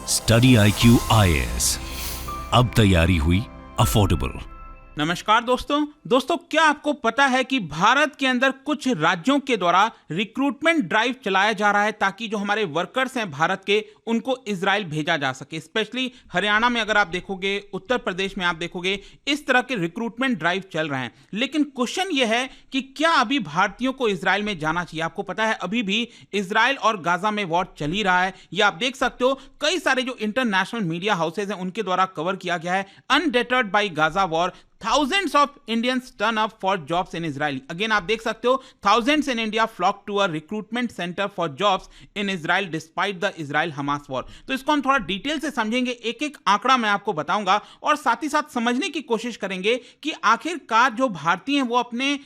Study IQ IAS, अब तैयारी हुई अफोर्डेबल। नमस्कार दोस्तों, क्या आपको पता है कि भारत के अंदर कुछ राज्यों के द्वारा रिक्रूटमेंट ड्राइव चलाया जा रहा है ताकि जो हमारे वर्कर्स हैं भारत के, उनको इजराइल भेजा जा सके। स्पेशली हरियाणा में अगर आप देखोगे, उत्तर प्रदेश में आप देखोगे, इस तरह के रिक्रूटमेंट ड्राइव चल रहे हैं। लेकिन क्वेश्चन ये है कि क्या अभी भारतीयों को इजराइल में जाना चाहिए? आपको पता है अभी भी इजराइल और गाजा में वॉर चल ही रहा है। ये आप देख सकते हो, कई सारे जो इंटरनेशनल मीडिया हाउसेज हैं उनके द्वारा कवर किया गया है। Undeterred by Gaza war, thousands of Indians turn up for jobs in Israel. Again आप देख सकते हो, thousands in India flock to a recruitment center for jobs in Israel despite the Israel-Hamas war. तो इसको हम थोड़ा डिटेल से समझेंगे, एक एक आंकड़ा मैं आपको बताऊंगा और साथ ही साथ समझने की कोशिश करेंगे कि आखिरकार जो भारतीय हैं वो अपने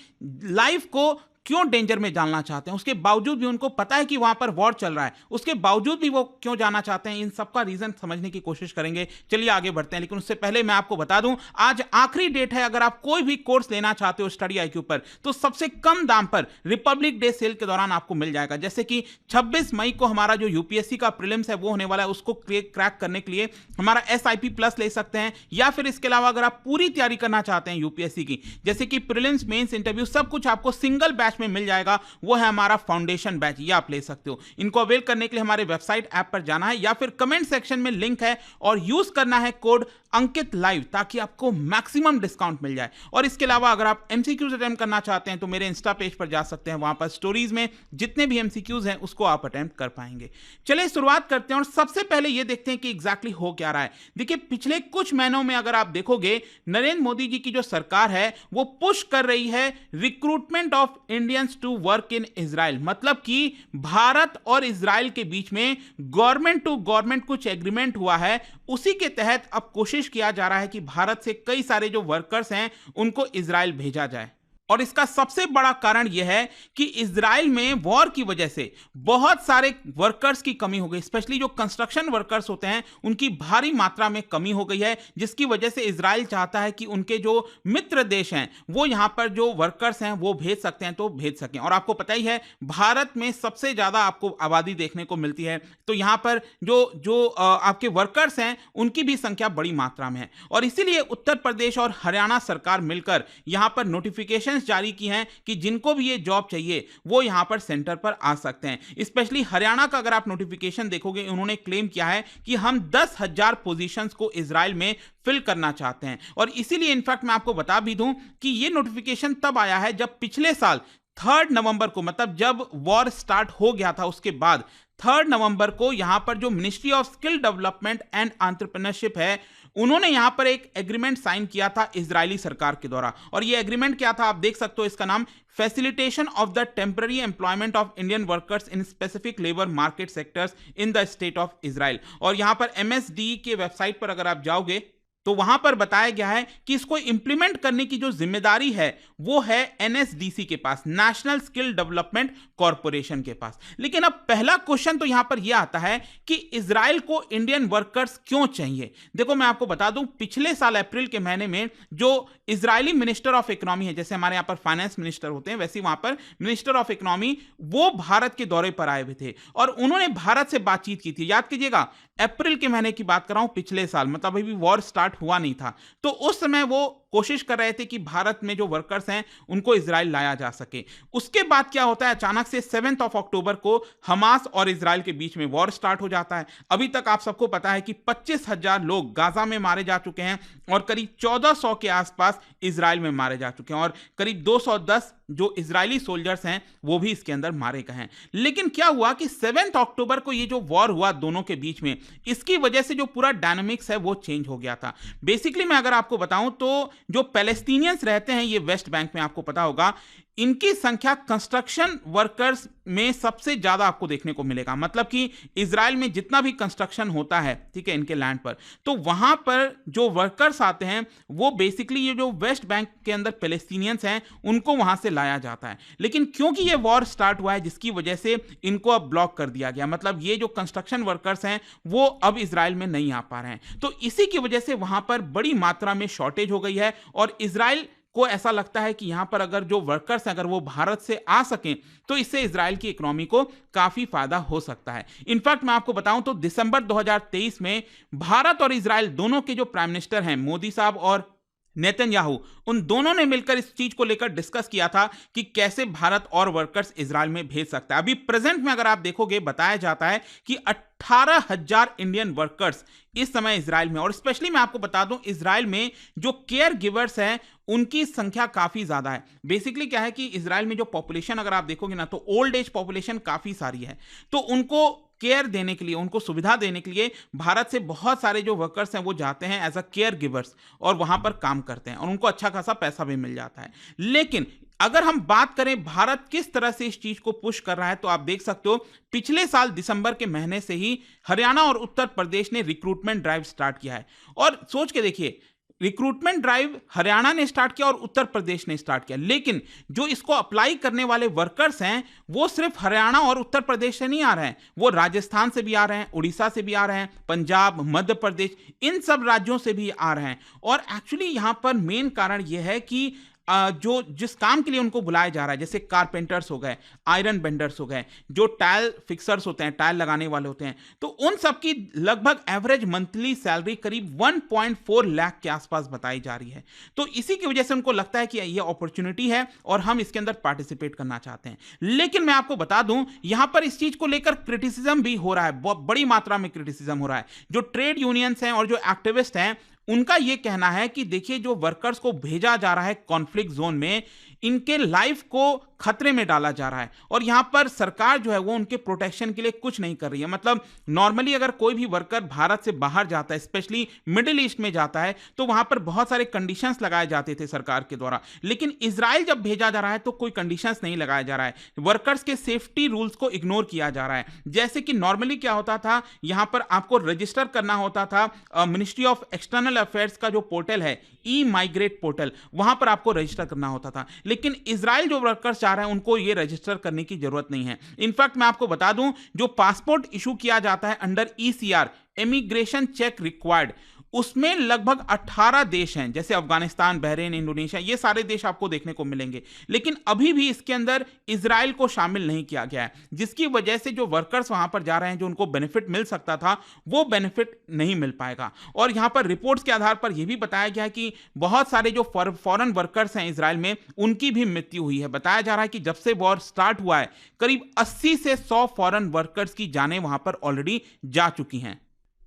लाइफ को क्यों डेंजर में डालना चाहते हैं। उसके बावजूद भी उनको पता है कि वहां पर वॉर चल रहा है, उसके बावजूद भी वो क्यों जाना चाहते हैं, इन सबका रीजन समझने की कोशिश करेंगे। चलिए आगे बढ़ते हैं, लेकिन उससे पहले मैं आपको बता दूं, आज आखिरी डेट है। अगर आप कोई भी कोर्स लेना चाहते हो स्टडी IQ पर, तो सबसे कम दाम पर रिपब्लिक डे सेल के दौरान आपको मिल जाएगा। जैसे कि 26 मई को हमारा जो UPSC का प्रीलिम्स है वो होने वाला है, उसको क्रैक करने के लिए हमारा SIP प्लस ले सकते हैं। या फिर इसके अलावा अगर आप पूरी तैयारी करना चाहते हैं UPSC की, जैसे कि प्रीलिम्स, मेंस, इंटरव्यू, सब कुछ आपको सिंगल बैच में मिल जाएगा। वो है हमारा फाउंडेशन बैच, ये आप ले सकते हो। इनको अवेल करने के लिए हमारे वेबसाइट ऐप पर जाना है या फिर कमेंट सेक्शन में लिंक है और यूज करना है कोड अंकित लाइव ताकि आपको मैक्सिमम डिस्काउंट मिल जाए। और इसके अलावा अगर आप MCQs अटेम्प्ट करना चाहते हैं तो मेरे इंस्टा पेज पर जा सकते हैं, वहां पर स्टोरीज में जितने भी MCQs हैं उसको आप अटेम्प्ट कर पाएंगे। चलिए शुरुआत करते हैं और सबसे पहले ये देखते हैं कि एग्जैक्टली हो क्या रहा है। देखिए, पिछले कुछ महीनों में अगर आप देखोगे, नरेंद्र मोदी जी की जो सरकार है वो पुश कर रही है recruitment of Indians to work in Israel. मतलब कि भारत और इजराइल के बीच में गवर्नमेंट टू गवर्नमेंट कुछ एग्रीमेंट हुआ है, उसी के तहत अब कोशिश किया जा रहा है कि भारत से कई सारे जो वर्कर्स हैं उनको इजराइल भेजा जाए। और इसका सबसे बड़ा कारण यह है कि इजराइल में वॉर की वजह से बहुत सारे वर्कर्स की कमी हो गई। स्पेशली जो कंस्ट्रक्शन वर्कर्स होते हैं उनकी भारी मात्रा में कमी हो गई है, जिसकी वजह से इजराइल चाहता है कि उनके जो मित्र देश हैं वो यहां पर जो वर्कर्स हैं वो भेज सकते हैं तो भेज सकें। और आपको पता ही है, भारत में सबसे ज्यादा आपको आबादी देखने को मिलती है, तो यहां पर जो आपके वर्कर्स हैं उनकी भी संख्या बड़ी मात्रा में है। और इसीलिए उत्तर प्रदेश और हरियाणा सरकार मिलकर यहां पर नोटिफिकेशन जारी की हैं कि जिनको भी ये जॉब चाहिए वो यहां पर सेंटर पर आ सकते हैं। स्पेशली हरियाणा का अगर आप नोटिफिकेशन देखोगे, उन्होंने क्लेम किया है कि हम 10,000 पोजीशंस को इजराइल में फिल करना चाहते हैं। और इसीलिए इनफैक्ट मैं आपको बता भी दूं कि ये नोटिफिकेशन तब आया है जब पिछले साल 3 नवंबर को, मतलब जब वॉर स्टार्ट हो गया था उसके बाद 3 नवंबर को यहां पर जो ministry of skill development and entrepreneurship है, उन्होंने यहां पर एक एग्रीमेंट साइन किया था इजरायली सरकार के द्वारा। और ये एग्रीमेंट क्या था आप देख सकते हो, इसका नाम facilitation of the temporary employment of Indian workers in specific labour market sectors in the state of Israel. और यहां पर MSD के वेबसाइट पर अगर आप जाओगे तो वहां पर बताया गया है कि इसको इंप्लीमेंट करने की जो जिम्मेदारी है वो है NSDC के पास, नेशनल स्किल डेवलपमेंट कॉरपोरेशन के पास। लेकिन अब पहला क्वेश्चन तो यहां पर यह आता है कि इजराइल को इंडियन वर्कर्स क्यों चाहिए। देखो, मैं आपको बता दूं, पिछले साल अप्रैल के महीने में जो इजरायली मिनिस्टर ऑफ इकोनॉमी है, जैसे हमारे यहां पर फाइनेंस मिनिस्टर होते हैं वैसे वहां पर मिनिस्टर ऑफ इकोनॉमी, वो भारत के दौरे पर आए हुए थे और उन्होंने भारत से बातचीत की थी। याद कीजिएगा, अप्रैल के महीने की बात कर रहा हूं, पिछले साल, मतलब अभी वॉर स्टार्ट हुआ नहीं था। तो उस समय वो कोशिश कर रहे थे कि भारत में जो वर्कर्स हैं उनको इजराइल लाया जा सके। उसके बाद क्या होता है, अचानक से 7 अक्टूबर को हमास और इजराइल के बीच में वॉर स्टार्ट हो जाता है। अभी तक आप सबको पता है कि 25,000 लोग गाजा में मारे जा चुके हैं और करीब 1400 के आसपास इजराइल में मारे जा चुके हैं और करीब 210 जो इजरायली सोल्जर्स हैं वो भी इसके अंदर मारे गए हैं। लेकिन क्या हुआ कि 7 अक्टूबर को ये जो वॉर हुआ दोनों के बीच में, इसकी वजह से जो पूरा डायनामिक्स है वो चेंज हो गया था। बेसिकली मैं अगर आपको बताऊं तो जो पैलेस्टीनियंस रहते हैं ये वेस्ट बैंक में, आपको पता होगा, इनकी संख्या कंस्ट्रक्शन वर्कर्स में सबसे ज्यादा आपको देखने को मिलेगा। मतलब कि इजराइल में जितना भी कंस्ट्रक्शन होता है, ठीक है, इनके लैंड पर, तो वहां पर जो वर्कर्स आते हैं वो बेसिकली ये जो वेस्ट बैंक के अंदर पैलेस्टीनियंस हैं उनको वहां से लाया जाता है। लेकिन क्योंकि ये वॉर स्टार्ट हुआ है जिसकी वजह से इनको अब ब्लॉक कर दिया गया, मतलब ये जो कंस्ट्रक्शन वर्कर्स हैं वो अब इजराइल में नहीं आ पा रहे हैं। तो इसी की वजह से वहां पर बड़ी मात्रा में शॉर्टेज हो गई है और इजराइल को ऐसा लगता है कि यहां पर अगर जो वर्कर्स हैं अगर वो भारत से आ सकें तो इससे इजराइल की इकोनॉमी को काफी फायदा हो सकता है। इनफैक्ट मैं आपको बताऊं तो दिसंबर 2023 में भारत और इजराइल दोनों के जो प्राइम मिनिस्टर हैं मोदी साहब और नेतन्याहू, उन दोनों ने मिलकर इस चीज को लेकर डिस्कस किया था कि कैसे भारत और वर्कर्स इजराइल में भेज सकता है। अभी प्रेजेंट में अगर आप देखोगे बताया जाता है कि 18,000 इंडियन वर्कर्स इस समय इजराइल में, और स्पेशली मैं आपको बता दूं इजराइल में जो केयर गिवर्स हैं उनकी संख्या काफी ज्यादा है। बेसिकली क्या है कि इजराइल में जो पॉपुलेशन अगर आप देखोगे ना तो ओल्ड एज पॉपुलेशन काफी सारी है, तो उनको केयर देने के लिए, उनको सुविधा देने के लिए भारत से बहुत सारे जो वर्कर्स हैं वो जाते हैं एज अ केयर गिवर्स और वहां पर काम करते हैं और उनको अच्छा खासा पैसा भी मिल जाता है। लेकिन अगर हम बात करें भारत किस तरह से इस चीज को पुश कर रहा है तो आप देख सकते हो पिछले साल दिसंबर के महीने से ही हरियाणा और उत्तर प्रदेश ने रिक्रूटमेंट ड्राइव स्टार्ट किया है। और सोच के देखिए, रिक्रूटमेंट ड्राइव हरियाणा ने स्टार्ट किया और उत्तर प्रदेश ने स्टार्ट किया, लेकिन जो इसको अप्लाई करने वाले वर्कर्स हैं वो सिर्फ हरियाणा और उत्तर प्रदेश से नहीं आ रहे हैं, वो राजस्थान से भी आ रहे हैं, उड़ीसा से भी आ रहे हैं, पंजाब, मध्य प्रदेश, इन सब राज्यों से भी आ रहे हैं। और एक्चुअली यहां पर मेन कारण यह है कि जो जिस काम के लिए उनको बुलाया जा रहा है, जैसे कारपेंटर्स हो गए, आयरन बेंडर्स हो गए, जो टाइल फिक्सर्स होते हैं, टाइल लगाने वाले होते हैं, तो उन सब की लगभग एवरेज मंथली सैलरी करीब 1.4 लाख के आसपास बताई जा रही है। तो इसी की वजह से उनको लगता है कि ये अपॉर्चुनिटी है और हम इसके अंदर पार्टिसिपेट करना चाहते हैं। लेकिन मैं आपको बता दूं यहां पर इस चीज को लेकर क्रिटिसिज्म भी हो रहा है, बहुत बड़ी मात्रा में क्रिटिसिज्म हो रहा है। जो ट्रेड यूनियंस हैं और जो एक्टिविस्ट हैं उनका यह कहना है कि देखिए जो वर्कर्स को भेजा जा रहा है कॉन्फ्लिक्ट जोन में, इनके लाइफ को खतरे में डाला जा रहा है और यहां पर सरकार जो है वो उनके प्रोटेक्शन के लिए कुछ नहीं कर रही है। मतलब नॉर्मली अगर कोई भी वर्कर भारत से बाहर जाता है, स्पेशली मिडिल ईस्ट में जाता है, तो वहां पर बहुत सारे कंडीशंस लगाए जाते थे सरकार के द्वारा, लेकिन इजराइल जब भेजा जा रहा है तो कोई कंडीशंस नहीं लगाया जा रहा है। वर्कर्स के सेफ्टी रूल्स को इग्नोर किया जा रहा है। जैसे कि नॉर्मली क्या होता था, यहां पर आपको रजिस्टर करना होता था मिनिस्ट्री ऑफ एक्सटर्नल अफेयर्स का जो पोर्टल है, ई माइग्रेट पोर्टल, वहां पर आपको रजिस्टर करना होता था। लेकिन इजराइल जो वर्कर्स चाह रहे हैं उनको ये रजिस्टर करने की जरूरत नहीं है। इनफैक्ट मैं आपको बता दूं जो पासपोर्ट इशू किया जाता है under ECR, immigration check required, उसमें लगभग 18 देश हैं, जैसे अफगानिस्तान, बहरीन, इंडोनेशिया, ये सारे देश आपको देखने को मिलेंगे। लेकिन अभी भी इसके अंदर इजराइल को शामिल नहीं किया गया है, जिसकी वजह से जो वर्कर्स वहां पर जा रहे हैं, जो उनको बेनिफिट मिल सकता था वो बेनिफिट नहीं मिल पाएगा। और यहां पर रिपोर्ट्स के आधार पर यह भी बताया गया है कि बहुत सारे जो फॉरेन वर्कर्स हैं इजराइल में, उनकी भी मृत्यु हुई है। बताया जा रहा है कि जब से वॉर स्टार्ट हुआ है करीब 80 से 100 फॉरेन वर्कर्स की जानें वहां पर ऑलरेडी जा चुकी हैं।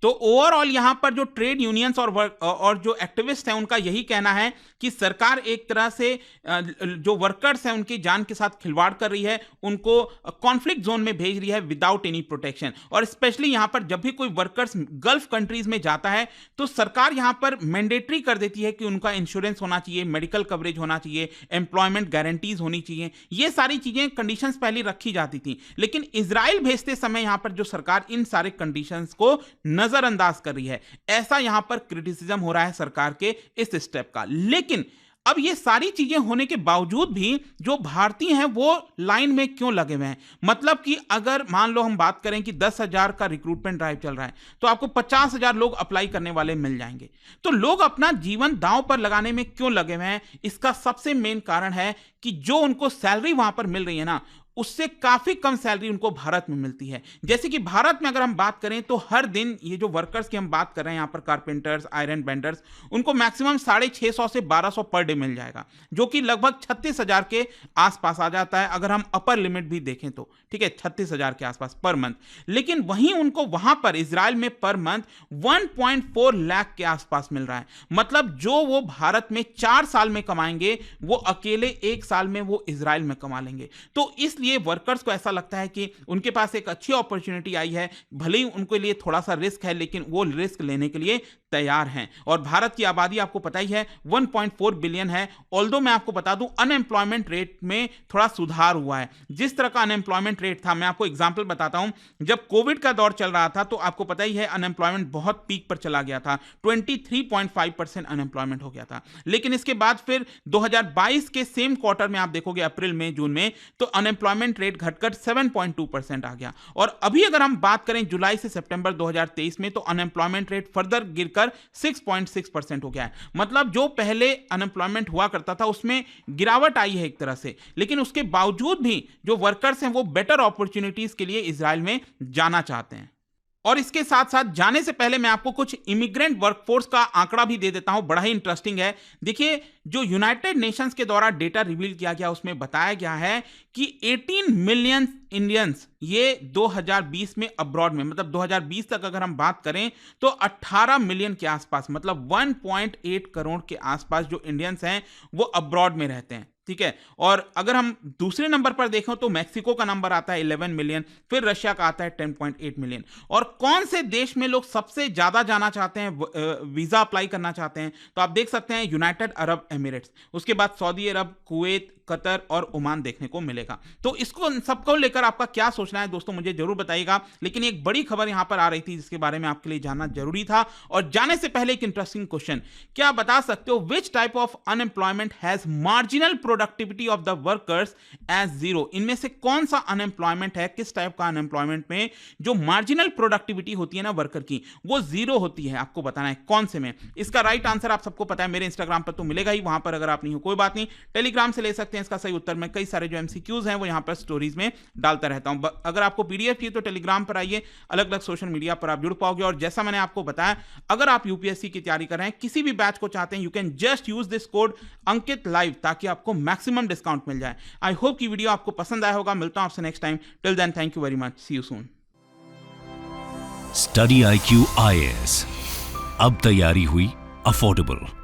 तो ओवरऑल यहां पर जो ट्रेड यूनियंस और जो एक्टिविस्ट हैं उनका यही कहना है कि सरकार एक तरह से जो वर्कर्स हैं उनकी जान के साथ खिलवाड़ कर रही है, उनको कॉन्फ्लिक्ट जोन में भेज रही है विदाउट एनी प्रोटेक्शन। और स्पेशली यहां पर जब भी कोई वर्कर्स गल्फ कंट्रीज में जाता है तो सरकार यहां पर मैंडेटरी कर देती है कि उनका इंश्योरेंस होना चाहिए, मेडिकल कवरेज होना चाहिए, एम्प्लॉयमेंट गारंटीज होनी चाहिए। ये सारी चीजें कंडीशंस पहले रखी जाती थी, लेकिन इजराइल भेजते समय यहां पर जो सरकार इन सारे कंडीशंस को नजरअंदाज कर रही है, ऐसा यहां पर क्रिटिसिज्म हो रहा है सरकार के इस स्टेप का। लेकिन अब ये सारी चीजें होने के बावजूद भी जो भारतीय हैं वो लाइन में क्यों लगे हुए हैं? मतलब कि अगर मान लो हम बात करें कि 10,000 का रिक्रूटमेंट ड्राइव चल रहा है तो आपको 50,000 लोग अप्लाई करने वाले मिल जाएंगे, तो लोग अपना जीवन दांव पर लगाने में क्यों लगे हुए हैं? इसका सबसे मेन कारण है कि जो उनको सैलरी वहां पर मिल रही है ना, उससे काफी कम सैलरी उनको भारत में मिलती है। जैसे कि भारत में अगर हम बात करें तो हर दिन ये जो वर्कर्स की हम बात कर रहे हैं यहाँ पर, कारपेंटर्स, आयरन बेंडर्स, उनको मैक्सिमम 650 से 1200 पर डे मिल जाएगा, जो कि लगभग 36,000 के आसपास आ जाता है अगर हम अपर लिमिट भी देखें तो, ठीक है, 36,000 के आसपास पर मंथ। लेकिन वहीं उनको वहां पर इजराइल में पर मंथ 1.4 लाख के आसपास मिल रहा है। मतलब जो वो भारत में 4 साल में कमाएंगे वो अकेले 1 साल में वो इजराइल में कमा लेंगे। तो इसलिए वर्कर्स को ऐसा लगता है कि उनके पास एक अच्छी अपॉर्चुनिटी आई है, भले ही उनके लिए थोड़ा सा रिस्क है, लेकिन वो रिस्क लेने के लिए तैयार हैं। और भारत की आबादी आपको पता ही है 1.4 बिलियन है। ऑल्दो मैं आपको बता दूं अनएम्प्लॉयमेंट रेट में थोड़ा सुधार हुआ है। जिस तरह का अनएम्प्लॉयमेंट रेट था, मैं आपको एग्जांपल बताता हूं, जब कोविड का दौर चल रहा था तो आपको पता ही है अनएम्प्लॉयमेंट बहुत पीक पर चला गया था, 23.5% अनएम्प्लॉयमेंट हो गया था। लेकिन इसके बाद फिर 2022 के सेम क्वार्टर में आप देखोगे अप्रैल में, जून में, तो अनएम्प्लॉयमेंट अनएम्प्लॉयमेंट रेट घटकर 7.2% आ गया। और अभी अगर हम बात करें जुलाई से सितंबर 2023 में, तो अनएम्प्लॉयमेंट रेट फर्दर गिरकर 6.6% हो गया है। मतलब जो पहले अनएम्प्लॉयमेंट हुआ करता था उसमें गिरावट आई है एक तरह से, लेकिन उसके बावजूद भी जो वर्कर्स हैं वो बेटर अपॉर्चुनिटीज के लिए इजराइल में जाना चाहते हैं। और इसके साथ साथ जाने से पहले मैं आपको कुछ इमिग्रेंट वर्कफोर्स का आंकड़ा भी दे देता हूं, बड़ा ही इंटरेस्टिंग है। देखिए, जो यूनाइटेड नेशंस के द्वारा डेटा रिवील किया गया उसमें बताया गया है कि 18 मिलियन इंडियंस ये 2020 में अब्रॉड में, मतलब 2020 तक अगर हम बात करें तो 18 मिलियन के आसपास, मतलब 1.8 करोड़ के आसपास जो इंडियंस हैं वो अब्रॉड में रहते हैं। ठीक है। और अगर हम दूसरे नंबर पर देखें तो मैक्सिको का नंबर आता है 11 मिलियन, फिर रशिया का आता है 10.8 मिलियन। और कौन से देश में लोग सबसे ज्यादा जाना चाहते हैं, वीजा अप्लाई करना चाहते हैं, तो आप देख सकते हैं यूनाइटेड अरब एमिरेट्स, उसके बाद सऊदी अरब, कुवैत, कतर और ओमान देखने को मिलेगा। तो इसको सबको लेकर आपका क्या सोचना है दोस्तों, मुझे जरूर बताइएगा। लेकिन एक बड़ी खबर यहां पर आ रही थी जिसके बारे में आपके लिए जानना जरूरी था। और जाने से पहले एक इंटरेस्टिंग क्वेश्चन, क्या आप बता सकते हो which type of unemployment has marginal productivity of the workers as zero? इनमें से कौन सा अनएम्प्लॉयमेंट है, किस टाइप का अनएम्प्लॉयमेंट में जो मार्जिनल प्रोडक्टिविटी होती है ना वर्कर की, वो जीरो होती है? आपको बताना है कौन से में। इसका राइट आंसर आप सबको पता है, मेरे इंस्टाग्राम पर तो मिलेगा ही, वहां पर अगर आप नहीं हो कोई बात नहीं, टेलीग्राम से ले सकते हैं इसका सही उत्तर। मैं कई सारे जो एमसीक्यूज हैं वो यहां पर स्टोरीज में डालता रहता हूं। अगर आपको पीडीएफ चाहिए तो टेलीग्राम पर आइए, अलग अलग सोशल मीडिया पर आप जुड़ पाओगे। और जैसा मैंने आपको बताया, अगर आप यूपीएससी की तैयारी कर रहे हैं, किसी भी बैच को चाहते हैं, you can just use this code Ankit live, ताकि आपको मैक्सिमम डिस्काउंट मिल जाए। आई होप कि वीडियो आपको पसंद आया होगा। मिलता हूं आपसे next time. Till then, thank you very much, see you soon. Study IQ IAS, अब तैयारी हुई अफोर्डेबल।